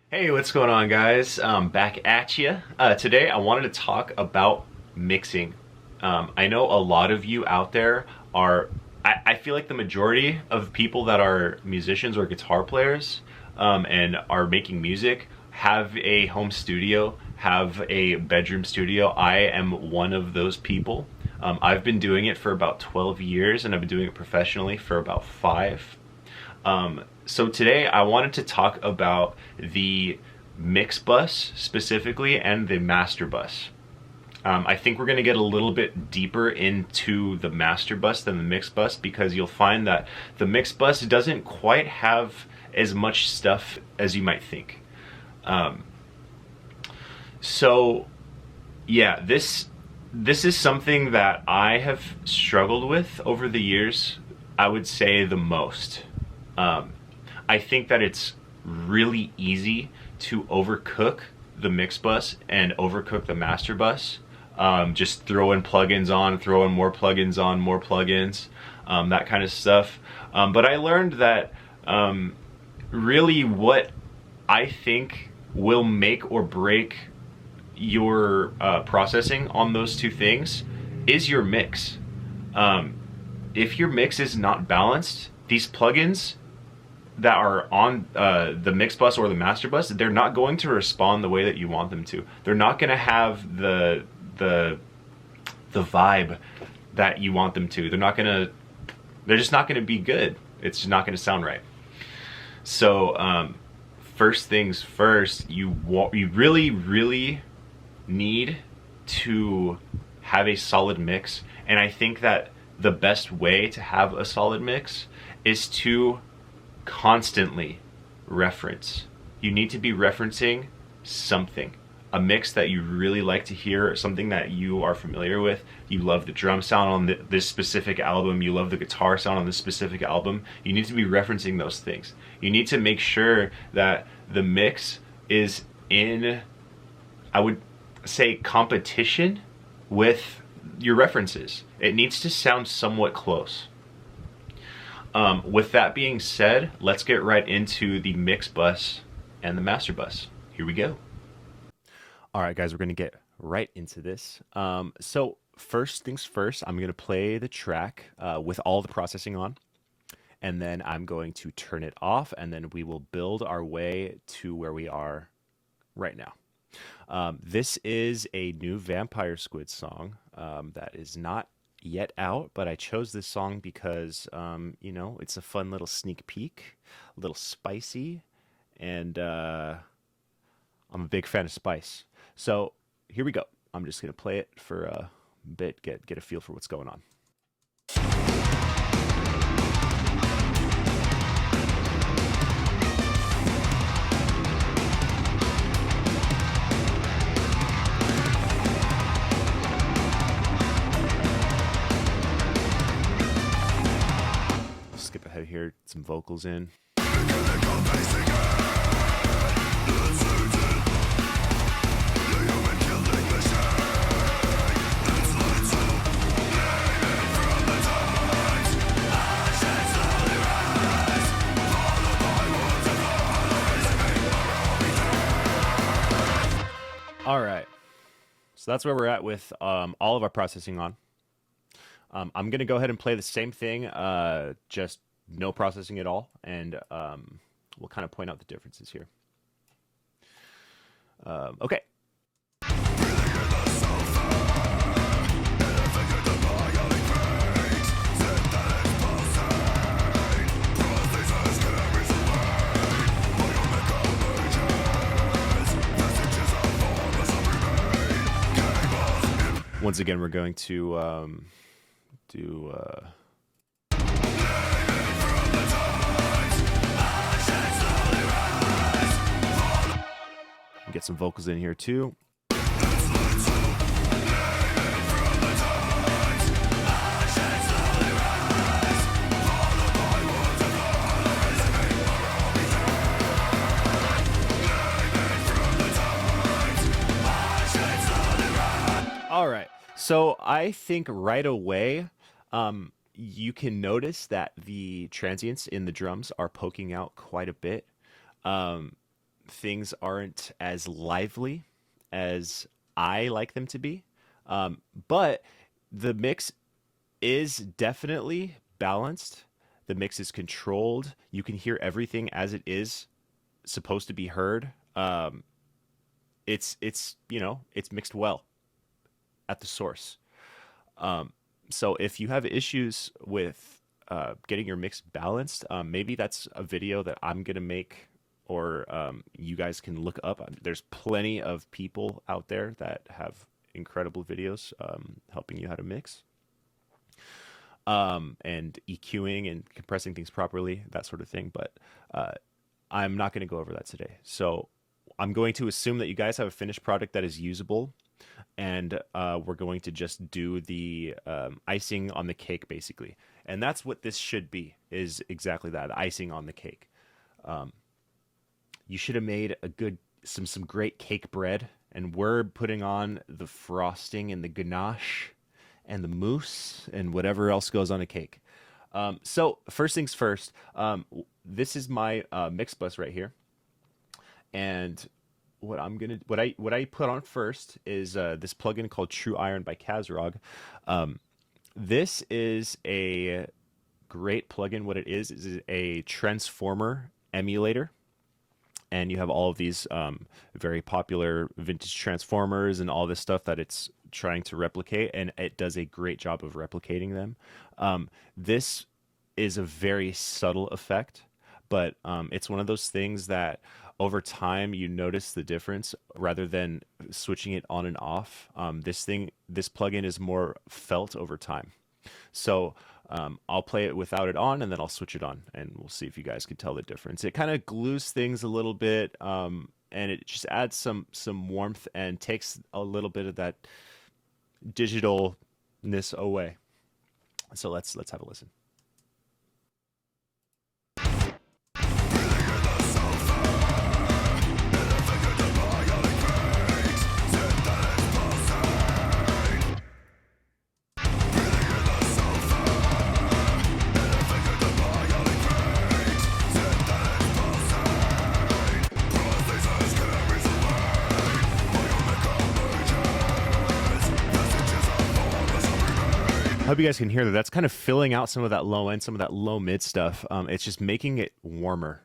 Hey, what's going on, guys? Back at you. Today, I wanted to talk about mixing. I know a lot of you out there are. I feel like the majority of people that are musicians or guitar players and are making music have a home studio, have a bedroom studio. I am one of those people. I've been doing it for about 12 years, and I've been doing it professionally for about 5. So today I wanted to talk about the mix bus specifically and the master bus. I think we're going to get a little bit deeper into the master bus than the mix bus because you'll find that the mix bus doesn't quite have as much stuff as you might think. Um, so yeah, this is something that I have struggled with over the years. I would say the most. I think that it's really easy to overcook the mix bus and overcook the master bus. Just throw in plugins on, throw in more plugins on, more plugins, that kind of stuff. But I learned that really what I think will make or break your processing on those two things is your mix. If your mix is not balanced, these plugins that are on the mix bus or the master bus, they're not going to respond the way that you want them to. They're not going to have the vibe that you want them to. They're just not going to be good. It's just not going to sound right. So first things first, you really need to have a solid mix, and I think that the best way to have a solid mix is to constantly reference. You need to be referencing something. A mix that you really like to hear, something that you are familiar with. You love the drum sound on this specific album, you love the guitar sound on this specific album. You need to be referencing those things. You need to make sure that the mix is in, I would say, competition with your references. It needs to sound somewhat close. With that being said, let's get right into the mix bus and the master bus. Here we go. All right, guys, we're going to get right into this. So first things first, I'm going to play the track with all the processing on, and then I'm going to turn it off, and then we will build our way to where we are right now. This is a new Vampire Squid song that is not yet out, but I chose this song because it's a fun little sneak peek, a little spicy, and I'm a big fan of spice. So here we go. I'm just gonna play it for a bit, get a feel for what's going on. Skip ahead here, some vocals in. All right, so that's where we're at with all of our processing on. I'm going to go ahead and play the same thing, just no processing at all, and we'll kind of point out the differences here. Okay. Once again, we're going to do get some vocals in here too. All right. So I think right away, you can notice that the transients in the drums are poking out quite a bit. things aren't as lively as I like them to be. But the mix is definitely balanced. The mix is controlled. You can hear everything as it is supposed to be heard. It's it's mixed well at the source. So if you have issues with getting your mix balanced, maybe that's a video that I'm gonna make, or you guys can look up. There's plenty of people out there that have incredible videos helping you how to mix, and EQing and compressing things properly, that sort of thing. But I'm not going to go over that today. So I'm going to assume that you guys have a finished product that is usable, and we're going to just do the icing on the cake, basically. And that's what this should be, is exactly that, icing on the cake. You should have made a good some great cake bread, and we're putting on the frosting and the ganache and the mousse and whatever else goes on a cake. So first things first, this is my mix bus right here, and what I put on first is this plugin called True Iron by Kazrog. This is a great plugin. What it is a transformer emulator, and you have all of these very popular vintage transformers and all this stuff that it's trying to replicate, and it does a great job of replicating them. This is a very subtle effect, but it's one of those things that over time you notice the difference rather than switching it on and off. This plugin is more felt over time. So I'll play it without it on, and then I'll switch it on, and we'll see if you guys can tell the difference. It kind of glues things a little bit, and it just adds some warmth and takes a little bit of that digitalness away. So let's have a listen. I hope you guys can hear that. That's kind of filling out some of that low end, some of that low mid stuff. It's just making it warmer,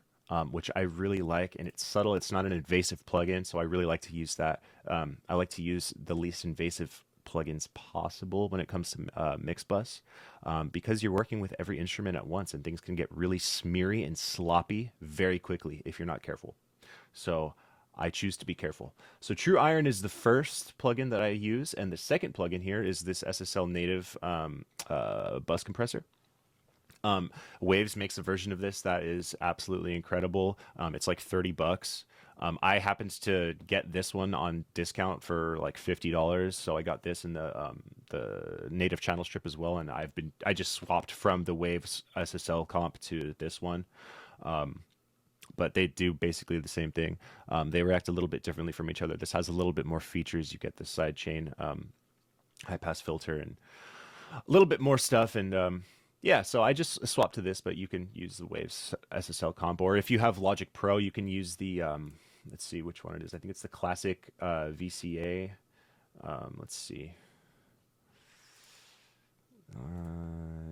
which I really like, and it's subtle. It's not an invasive plugin, so I really like to use that. I like to use the least invasive plugins possible when it comes to Mixbus, because you're working with every instrument at once, and things can get really smeary and sloppy very quickly if you're not careful. So I choose to be careful. So True Iron is the first plugin that I use, and the second plugin here is this SSL Native Bus Compressor. Waves makes a version of this that is absolutely incredible. It's like $30. I happened to get this one on discount for like $50, so I got this in the native channel strip as well. And I just swapped from the Waves SSL comp to this one. But they do basically the same thing. They react a little bit differently from each other. This has a little bit more features. You get the side chain high pass filter and a little bit more stuff. And yeah, so I just swapped to this, but you can use the Waves SSL comp. Or if you have Logic Pro, you can use the, let's see which one it is. I think it's the classic VCA. Let's see.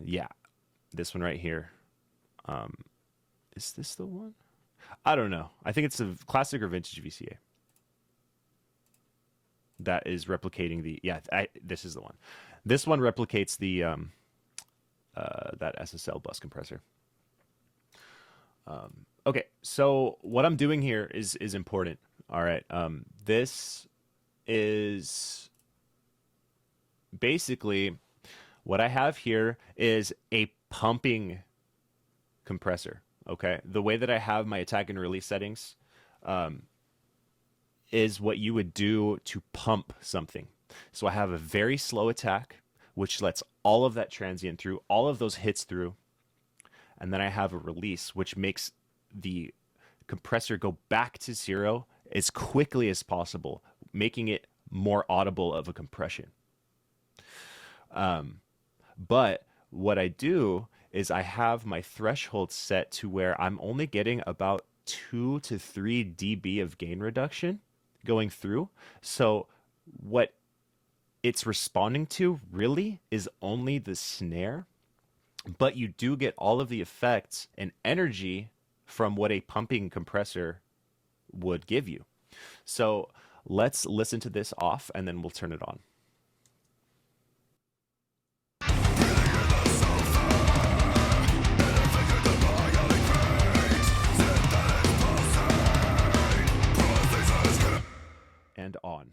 Yeah, this one right here. Is this the one? I don't know. I think it's a classic or vintage VCA that is replicating the. Yeah, this is the one. This one replicates the that SSL bus compressor. Okay, so what I'm doing here is important. All right, this is basically what I have here is a pumping compressor. Okay, the way that I have my attack and release settings is what you would do to pump something. So I have a very slow attack, which lets all of that transient through, all of those hits through, and then I have a release, which makes the compressor go back to zero as quickly as possible, making it more audible of a compression. But what I do is I have my threshold set to where I'm only getting about 2 to 3 dB of gain reduction going through. So what it's responding to really is only the snare, but you do get all of the effects and energy from what a pumping compressor would give you. So let's listen to this off and then we'll turn it on. And on.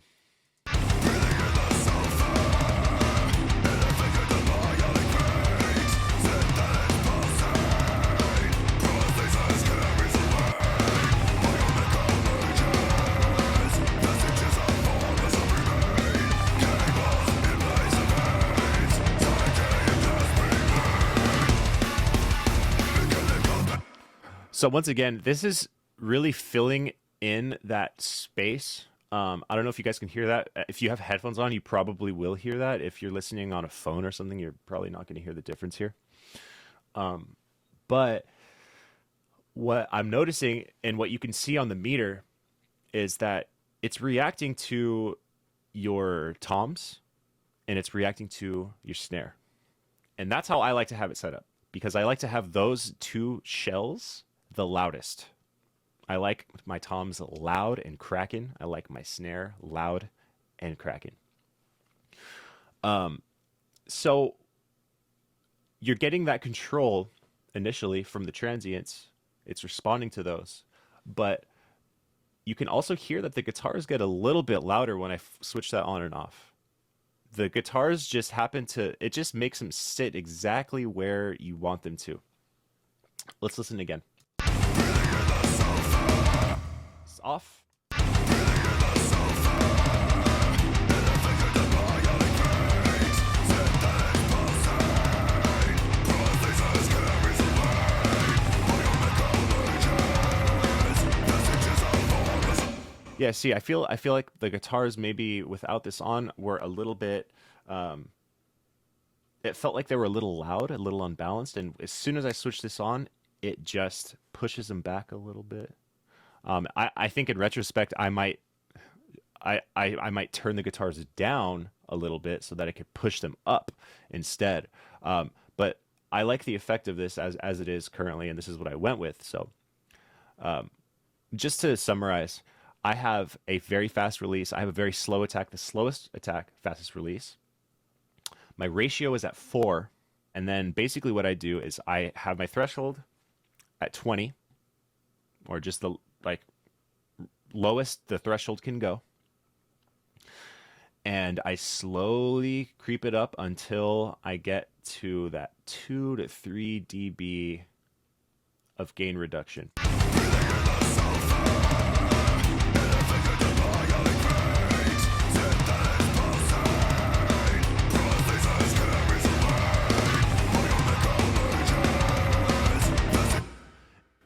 So once again, this is really filling in that space. I don't know if you guys can hear that. If you have headphones on, you probably will hear that. If you're listening on a phone or something, you're probably not going to hear the difference here. But what I'm noticing and what you can see on the meter is that it's reacting to your toms and it's reacting to your snare. And that's how I like to have it set up, because I like to have those two shells the loudest. I like my toms loud and cracking. I like my snare loud and cracking. So you're getting that control initially from the transients. It's responding to those. But you can also hear that the guitars get a little bit louder when I switch that on and off. The guitars just it just makes them sit exactly where you want them to. Let's listen again. It's off. Yeah, see, I feel like the guitars maybe without this on were a little bit it felt like they were a little loud, a little unbalanced, and as soon as I switch this on, it just pushes them back a little bit. I think in retrospect I might turn the guitars down a little bit so that I could push them up instead. But I like the effect of this as it is currently, and this is what I went with. So just to summarize, I have a very fast release. I have a very slow attack, the slowest attack, fastest release. My ratio is at 4. And then basically what I do is I have my threshold at 20, or just the lowest the threshold can go. And I slowly creep it up until I get to that 2 to 3 dB of gain reduction.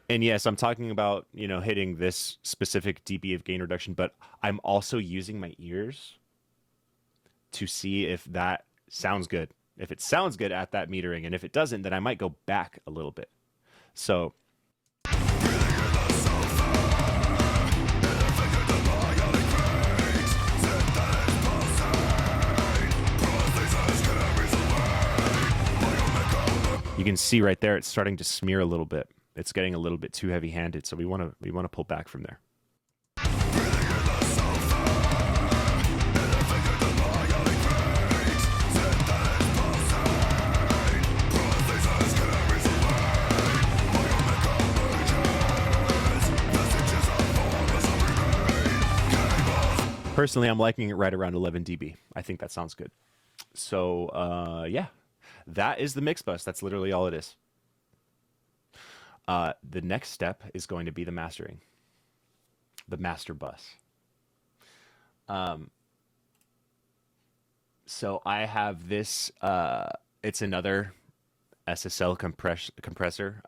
And yes, I'm talking about, hitting this specific dB of gain reduction, but I'm also using my ears to see if that sounds good. If it sounds good at that metering, and if it doesn't, then I might go back a little bit. So you can see right there, it's starting to smear a little bit. It's getting a little bit too heavy-handed, so we want to pull back from there. Personally, I'm liking it right around 11 dB. I think that sounds good. So, yeah, that is the mix bus. That's literally all it is. The next step is going to be the mastering, the master bus. So I have this, it's another SSL compressor,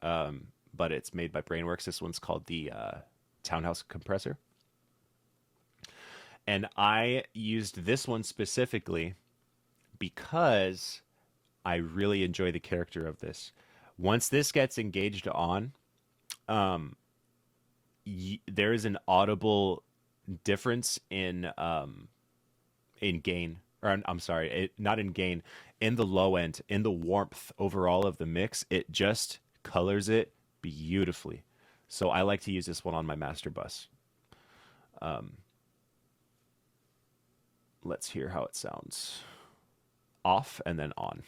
but it's made by Brainworks. This one's called the Townhouse compressor. And I used this one specifically because I really enjoy the character of this. Once this gets engaged on, there is an audible difference in gain, or I'm sorry, not in gain, in the low end, in the warmth overall of the mix. It just colors it beautifully. So I like to use this one on my master bus. Let's hear how it sounds. Off and then on.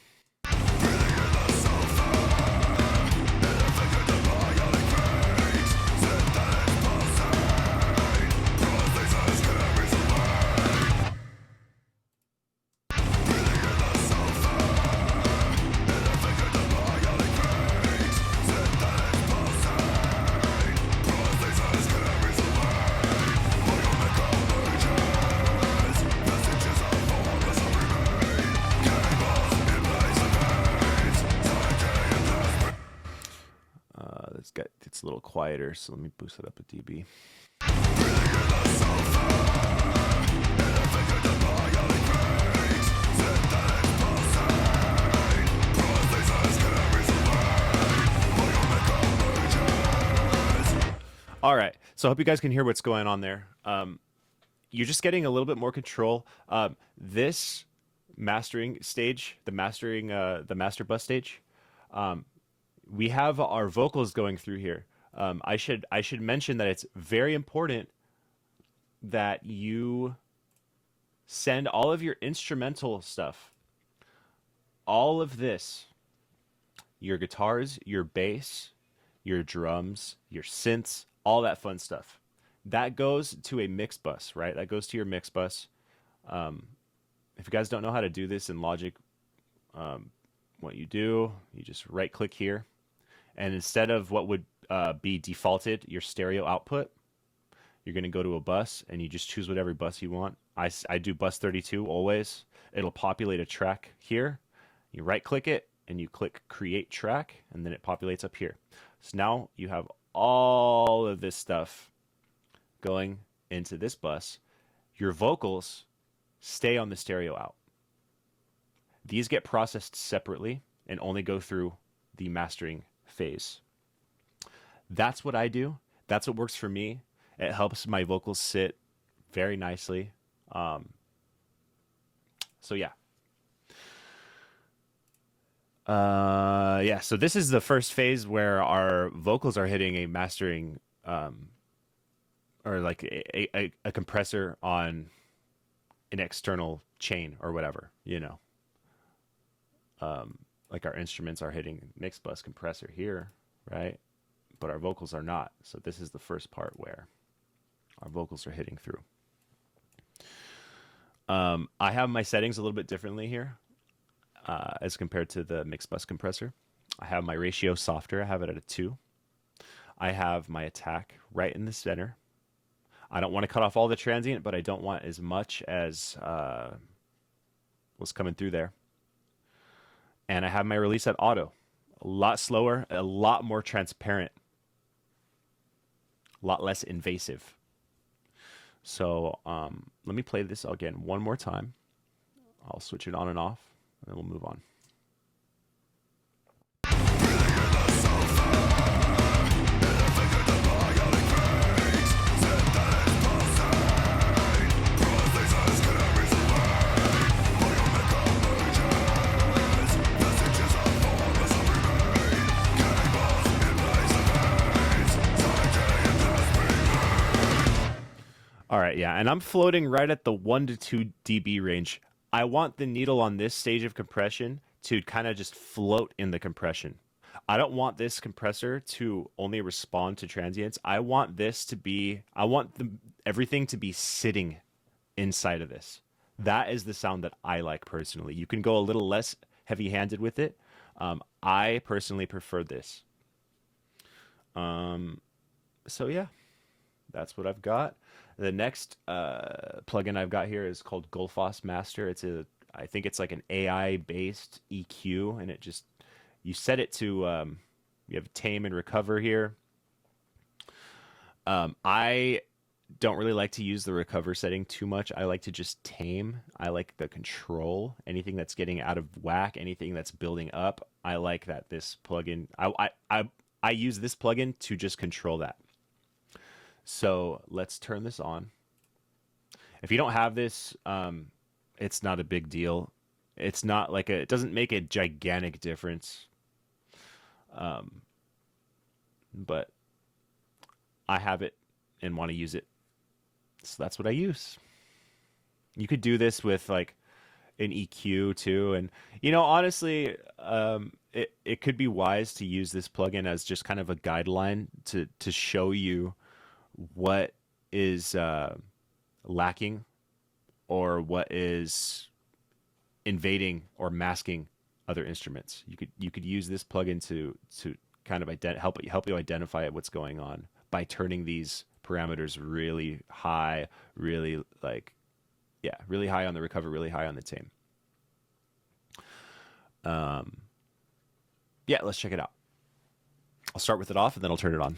It's a little quieter, so let me boost it up a dB. All right, so I hope you guys can hear what's going on there. You're just getting a little bit more control. This mastering stage, the master bus stage, we have our vocals going through here. I should mention that it's very important that you send all of your instrumental stuff, all of this, your guitars, your bass, your drums, your synths, all that fun stuff. That goes to a mix bus, right? That goes to your mix bus. If you guys don't know how to do this in Logic, what you do, you just right click here. And instead of what would be defaulted, your stereo output, you're going to go to a bus and you just choose whatever bus you want. I do bus 32 always. It'll populate a track here. You right click it and you click create track and then it populates up here. So now you have all of this stuff going into this bus. Your vocals stay on the stereo out. These get processed separately and only go through the mastering phase. That's what I do. That's what works for me. It helps my vocals sit very nicely. So yeah. So this is the first phase where our vocals are hitting a mastering, or like a compressor on an external chain or whatever, you know. Like our instruments are hitting mix bus compressor here, right? But our vocals are not. So this is the first part where our vocals are hitting through. I have my settings a little bit differently here as compared to the mix bus compressor. I have my ratio softer. I have it at a 2. I have my attack right in the center. I don't want to cut off all the transient, but I don't want as much as was coming through there. And I have my release at auto. A lot slower, a lot more transparent, a lot less invasive. So let me play this again one more time. I'll switch it on and off, and then we'll move on. All right, yeah, and I'm floating right at the 1 to 2 dB range. I want the needle on this stage of compression to kind of just float in the compression. I don't want this compressor to only respond to transients. I want everything to be sitting inside of this. That is the sound that I like personally. You can go a little less heavy-handed with it. I personally prefer this. So yeah, that's what I've got. The next plugin I've got here is called Gullfoss Master. I think it's like an AI-based EQ, and you set it to you have tame and recover here. I don't really like to use the recover setting too much. I like to just tame. I like the control. Anything that's getting out of whack, anything that's building up, I like that this plugin. I use this plugin to just control that. So let's turn this on. If you don't have this, it's not a big deal. It's not like it doesn't make a gigantic difference. But I have it and want to use it. So that's what I use. You could do this with like an EQ too. And, honestly, it could be wise to use this plugin as just kind of a guideline to show you what is lacking or what is invading or masking other instruments. You could use this plugin to kind of help you identify what's going on by turning these parameters really high, really really high on the recover, really high on the tame. Yeah, let's check it out. I'll start with it off and then I'll turn it on.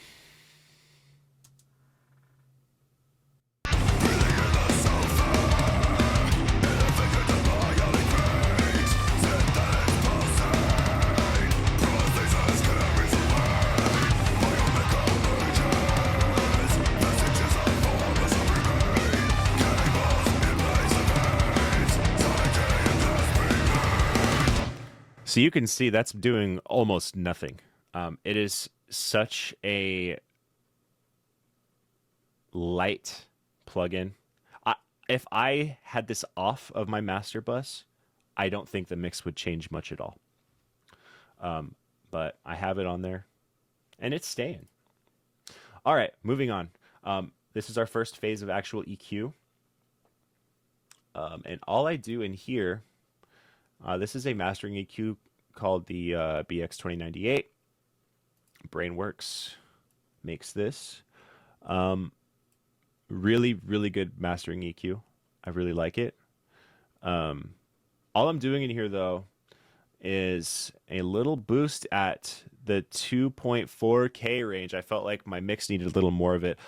So you can see that's doing almost nothing. It is such a light plugin. If I had this off of my master bus, I don't think the mix would change much at all. But I have it on there, and it's staying. All right, moving on. This is our first phase of actual EQ. And all I do in here, this is a mastering EQ called the BX2098. Brainworks makes this. Really, really good mastering EQ. I really like it. All I'm doing in here, though, is a little boost at the 2.4K range. I felt like my mix needed a little more of it.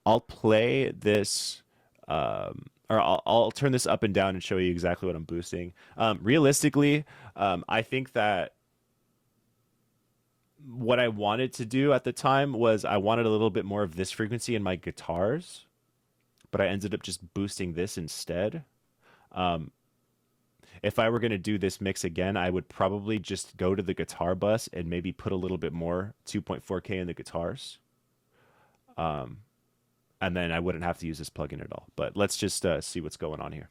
I'll play this, or I'll turn this up and down and show you exactly what I'm boosting. Realistically, I think that what I wanted to do at the time was I wanted a little bit more of this frequency in my guitars, but I ended up just boosting this instead. If I were going to do this mix again, I would probably just go to the guitar bus and maybe put a little bit more 2.4K in the guitars. And then I wouldn't have to use this plugin at all. But let's just see what's going on here.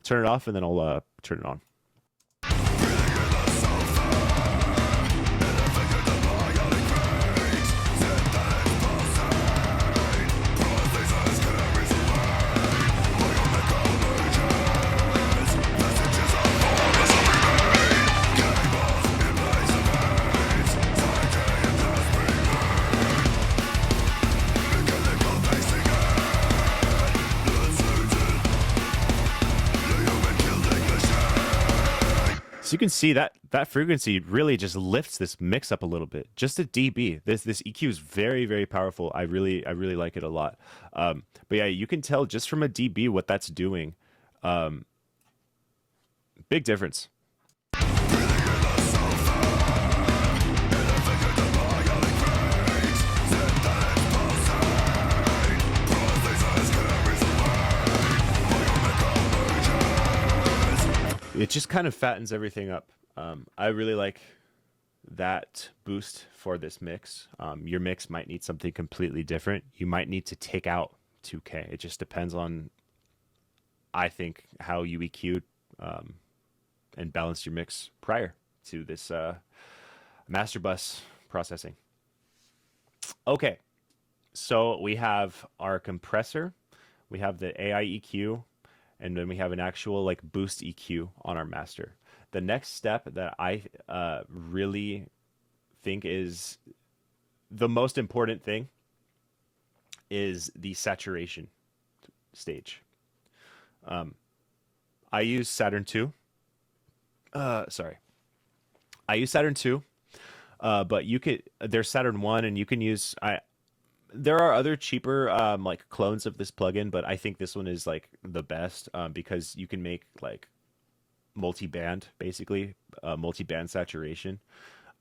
Turn it off and then I'll turn it on. So you can see that frequency really just lifts this mix up a little bit. Just a dB. This EQ is very, very powerful. I really like it a lot. But yeah, you can tell just from a dB what that's doing. Big difference. It just kind of fattens everything up. I really like that boost for this mix. Your mix might need something completely different. You might need to take out 2K. It just depends on, I think, how you EQ'd and balanced your mix prior to this master bus processing. Okay, so we have our compressor, we have the AI EQ, and then we have an actual like boost EQ on our master. The next step that I really think is the most important thing is the saturation stage. I use Saturn 2. I use Saturn 2, but there's Saturn 1, and you can use there are other cheaper like clones of this plugin, but I think this one is like the best because you can make like multi-band, basically multi-band saturation,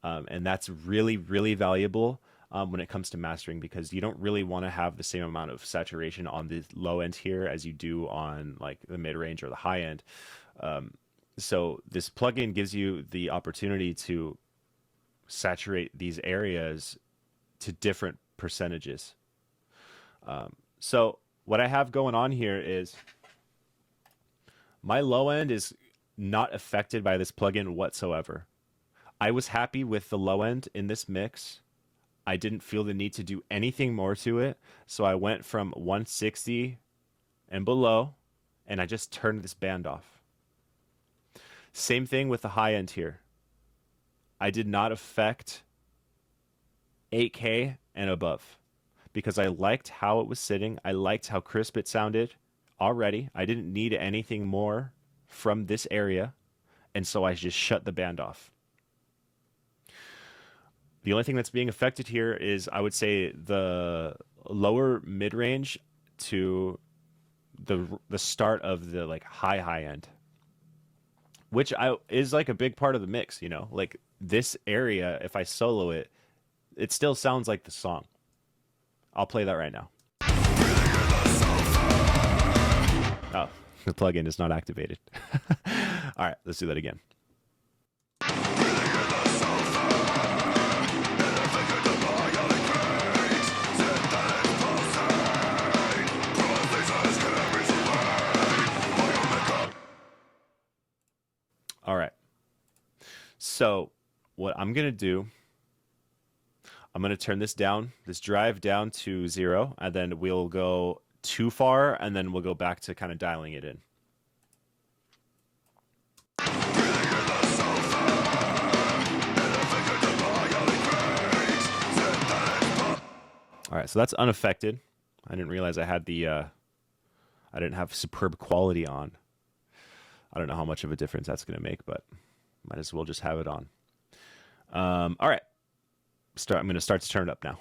and that's really, really valuable. when it comes to mastering, because you don't really want to have the same amount of saturation on the low end here as you do on like the mid range or the high end. So this plugin gives you the opportunity to saturate these areas to different percentages. So what I have going on here is my low end is not affected by this plugin whatsoever. I was happy with the low end in this mix. I didn't feel the need to do anything more to it, so I went from 160 and below, and I just turned this band off. Same thing with the high end here. I did not affect 8K and above because I liked how it was sitting. I liked how crisp it sounded already. I didn't need anything more from this area, and so I just shut the band off. The only thing that's being affected here is, I would say, the lower mid-range to the start of the like high end, which is like a big part of the mix, you know? Like this area, if I solo it, it still sounds like the song. I'll play that right now. Oh, the plugin is not activated. All right, let's do that again. All right. So what I'm going to do, I'm going to turn this down, this drive down to 0, and then we'll go too far, and then we'll go back to kind of dialing it in. All right, so that's unaffected. I didn't realize I had I didn't have superb quality on. I don't know how much of a difference that's going to make, but might as well just have it on. All right. I'm going to start to turn it up now.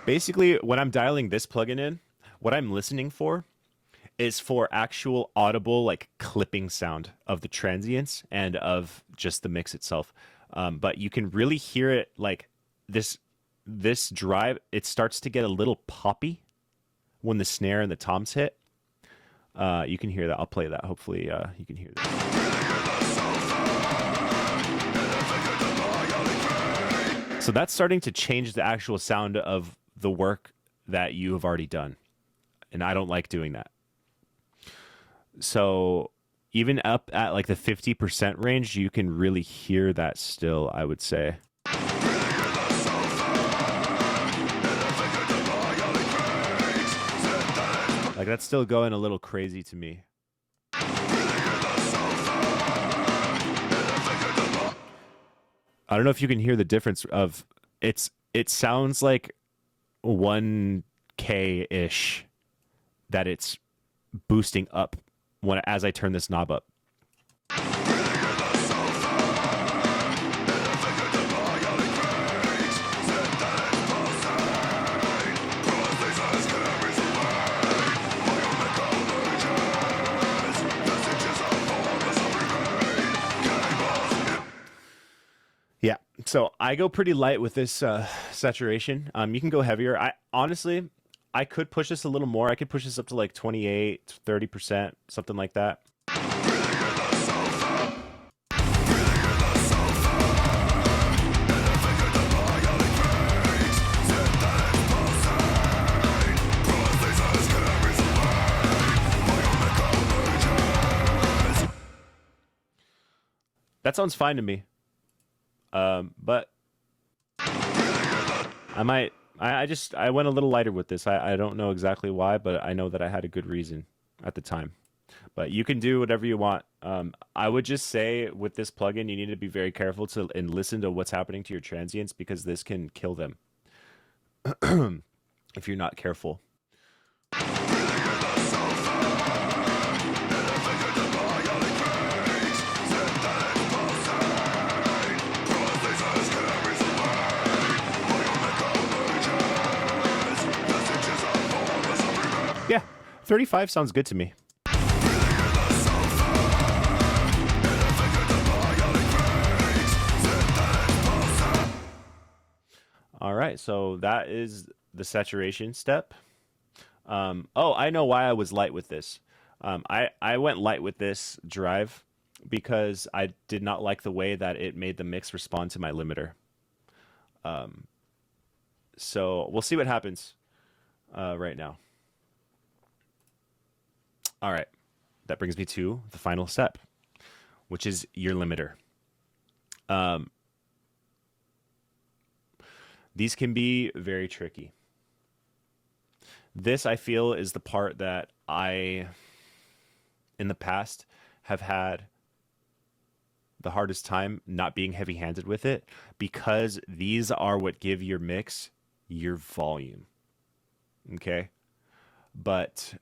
Basically, when I'm dialing this plugin in, what I'm listening for is for actual audible like clipping sound of the transients and of just the mix itself. But you can really hear it like this drive, it starts to get a little poppy when the snare and the toms hit. You can hear that. I'll play that. Hopefully you can hear that. So that's starting to change the actual sound of the work that you have already done. And I don't like doing that. So even up at like the 50% range, you can really hear that still, I would say. Like that's still going a little crazy to me. I don't know if you can hear the difference of it sounds like 1K-ish that it's boosting up as I turn this knob up. Yeah, so I go pretty light with this saturation. You can go heavier. I could push this a little more. I could push this up to like 28, 30%, something like that. That sounds fine to me. But I went a little lighter with this. I don't know exactly why, but I know that I had a good reason at the time. But you can do whatever you want. I would just say with this plugin, you need to be very careful and listen to what's happening to your transients, because this can kill them if you're not careful. Yeah, 35 sounds good to me. All right, so that is the saturation step. Oh, I know why I was light with this. I went light with this drive because I did not like the way that it made the mix respond to my limiter. So we'll see what happens right now. All right, that brings me to the final step, which is your limiter. These can be very tricky. This, I feel, is the part that I, in the past, have had the hardest time not being heavy-handed with it, because these are what give your mix your volume. Okay? But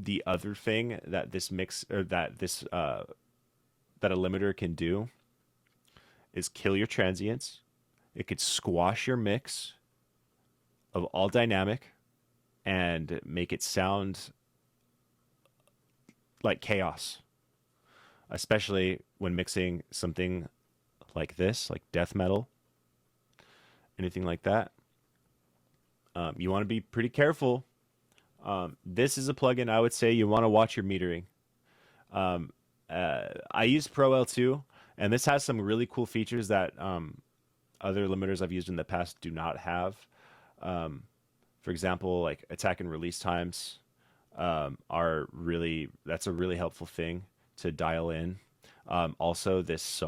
the other thing that this mix, or that this that a limiter can do, is kill your transients. It could squash your mix of all dynamic and make it sound like chaos, especially when mixing something like this, like death metal, anything like that. You want to be pretty careful. This is a plugin I would say you want to watch your metering. I use Pro L-2, and this has some really cool features that other limiters I've used in the past do not have. For example, like attack and release times that's a really helpful thing to dial in. Also, this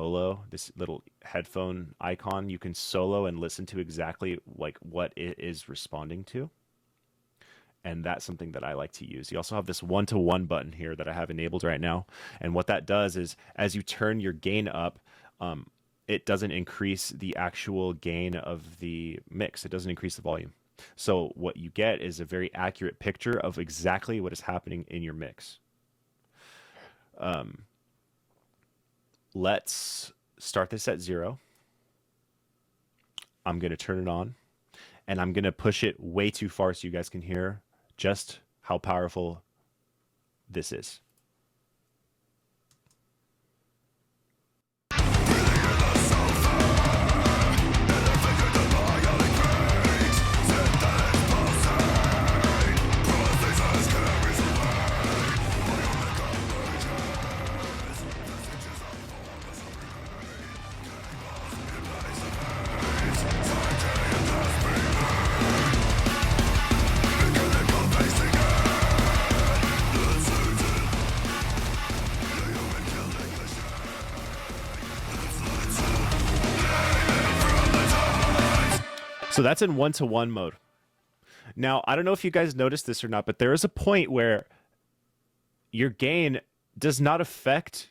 little headphone icon, you can solo and listen to exactly like what it is responding to. And that's something that I like to use. You also have this 1-to-1 button here that I have enabled right now. And what that does is, as you turn your gain up, it doesn't increase the actual gain of the mix. It doesn't increase the volume. So what you get is a very accurate picture of exactly what is happening in your mix. Let's start this at 0. I'm going to turn it on, and I'm going to push it way too far so you guys can hear just how powerful this is. So that's in 1-to-1 mode. Now, I don't know if you guys noticed this or not, but there is a point where your gain does not affect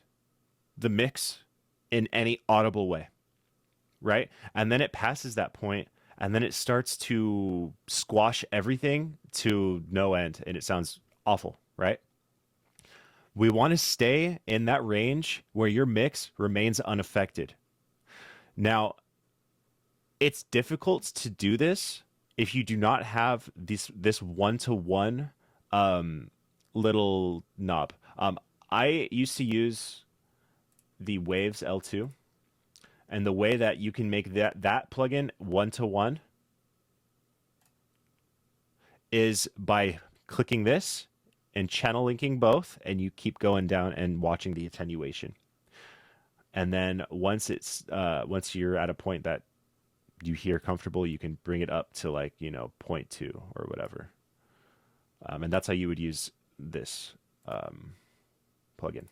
the mix in any audible way, right? And then it passes that point, and then it starts to squash everything to no end, and it sounds awful, right? We want to stay in that range where your mix remains unaffected. Now, it's difficult to do this if you do not have this 1-to-1 little knob. I used to use the Waves L2, and the way that you can make that plugin 1-to-1 is by clicking this and channel linking both, and you keep going down and watching the attenuation. And then once you're at a point that you hear comfortable, you can bring it up to 0.2 or whatever. And that's how you would use this plugin.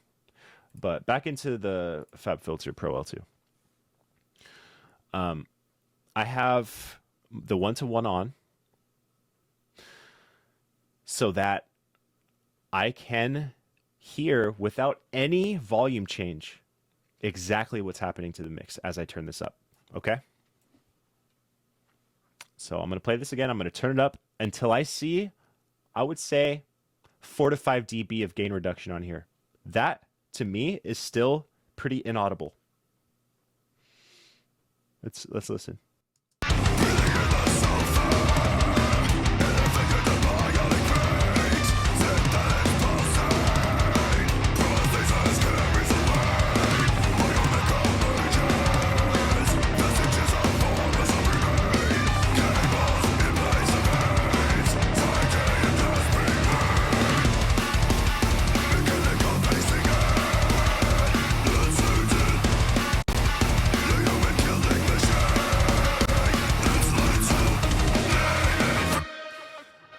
But back into the Fab Filter Pro L-2. I have the 1-to-1 on so that I can hear without any volume change exactly what's happening to the mix as I turn this up. Okay? So I'm going to play this again. I'm going to turn it up until I see, I would say, 4 to 5 dB of gain reduction on here. That, to me, is still pretty inaudible. Let's listen.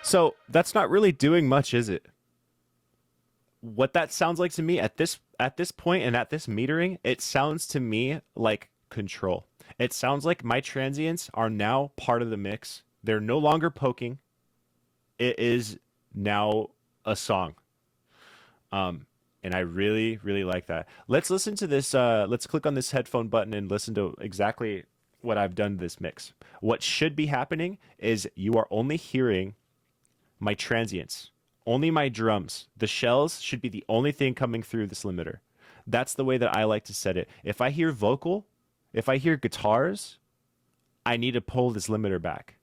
So that's not really doing much, is it? What that sounds like to me at this point and at this metering, it sounds to me like control. It sounds like my transients are now part of the mix. They're no longer poking. It is now a song. And I really, really like that. Let's listen to this. Let's click on this headphone button and listen to exactly what I've done to this mix. What should be happening is you are only hearing my transients, only my drums. The shells should be the only thing coming through this limiter. That's the way that I like to set it. If I hear vocal, if I hear guitars, I need to pull this limiter back.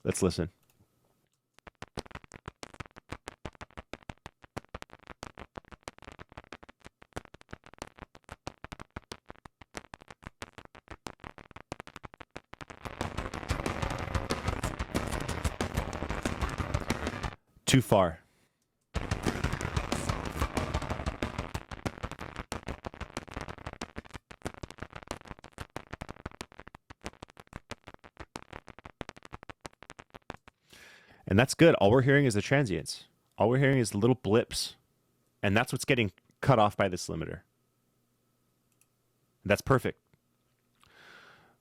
Let's listen. Too far. And that's good. All we're hearing is the transients. All we're hearing is the little blips. And that's what's getting cut off by this limiter. That's perfect.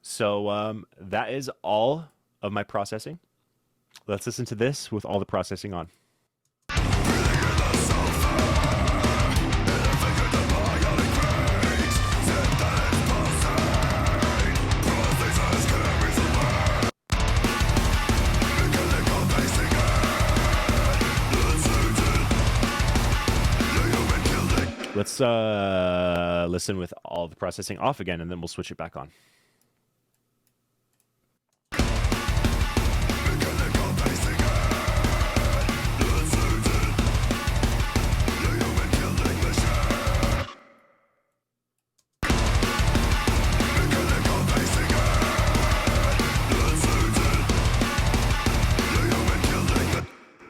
So that is all of my processing. Let's listen to this with all the processing on. Let's listen with all the processing off again, and then we'll switch it back on.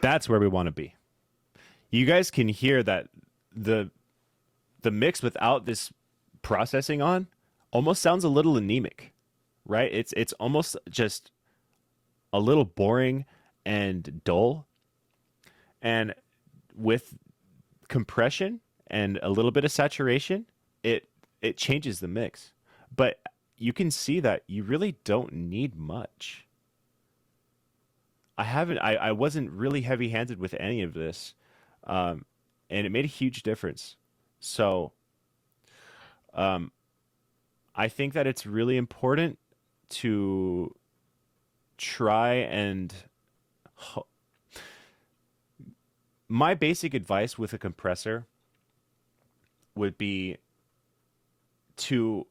That's where we want to be. You guys can hear that the mix without this processing on almost sounds a little anemic, right? It's almost just a little boring and dull. And with compression and a little bit of saturation, it changes the mix. But you can see that you really don't need much. I wasn't really heavy-handed with any of this, and it made a huge difference. So, I think that it's really important to try and... My basic advice with a compressor would be to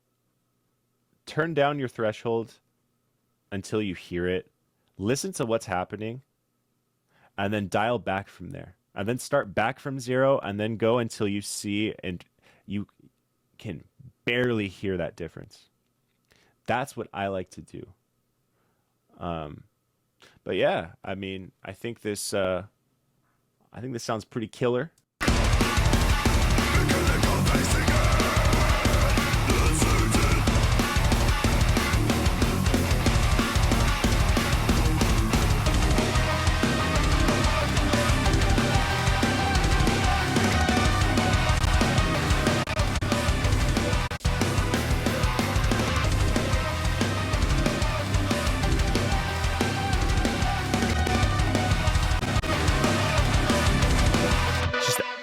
turn down your threshold until you hear it. Listen to what's happening, and then dial back from there. And then start back from 0, and then go until you see and you can barely hear that difference. That's what I like to do. But yeah, I mean, I think this sounds pretty killer.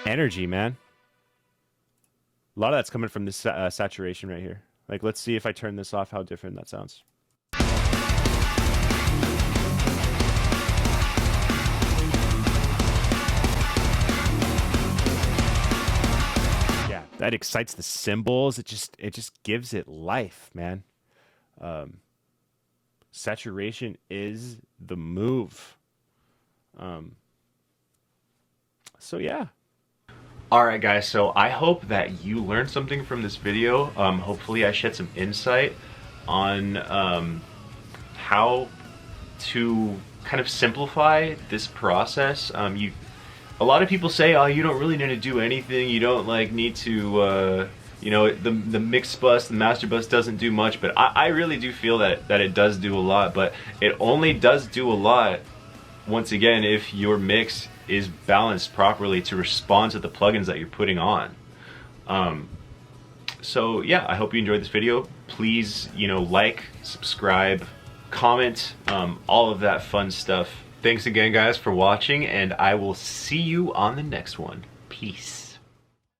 Energy, man. A lot of that's coming from this saturation right here. Like, let's see if I turn this off, how different that sounds. Yeah, that excites the cymbals. It just gives it life, man. Saturation is the move. So yeah. Alright guys, so I hope that you learned something from this video. Hopefully I shed some insight on how to kind of simplify this process. A lot of people say, oh, you don't really need to do anything, you don't like need to, you know, the mix bus, the master bus doesn't do much, but I really do feel that it does do a lot, but it only does do a lot once again, if your mix is balanced properly to respond to the plugins that you're putting on. So yeah, I hope you enjoyed this video. Please, like, subscribe, comment, all of that fun stuff. Thanks again, guys, for watching, and I will see you on the next one. Peace.